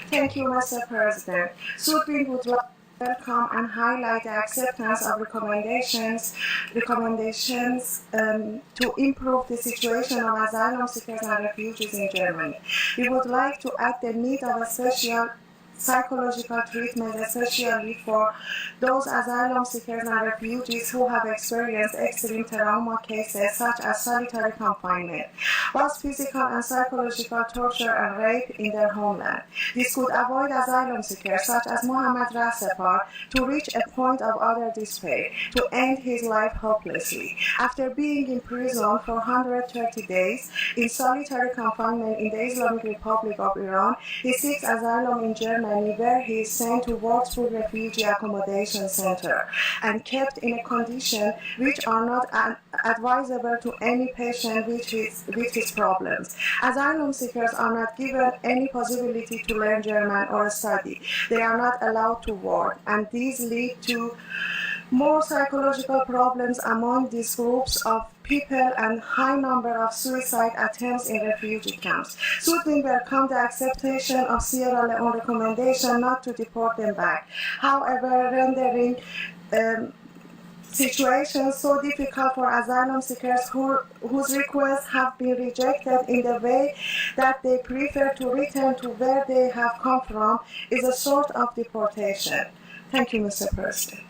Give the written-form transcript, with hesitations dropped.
Thank you, Mr. President. Sudbury would like to welcome and highlight the acceptance of recommendations to improve the situation of asylum seekers and refugees in Germany. We would like to add the need of a special psychological treatment, especially for those asylum seekers and refugees who have experienced extreme trauma cases such as solitary confinement, both physical and psychological torture and rape in their homeland. This could avoid asylum seekers such as Mohammed Rasepar to reach a point of utter despair, to end his life hopelessly. After being in prison for 130 days in solitary confinement in the Islamic Republic of Iran, he seeks asylum in Germany, where he is sent to Würzburg Refugee Accommodation Center and kept in a condition which are not advisable to any patient with his problems. Asylum seekers are not given any possibility to learn German or study. They are not allowed to work, and these lead to more psychological problems among these groups of people and high number of suicide attempts in refugee camps. Sudbury welcomed the acceptation of Sierra Leone recommendation not to deport them back. However, rendering situations so difficult for asylum seekers whose requests have been rejected in the way that they prefer to return to where they have come from is a sort of deportation. Thank you, Mr. President.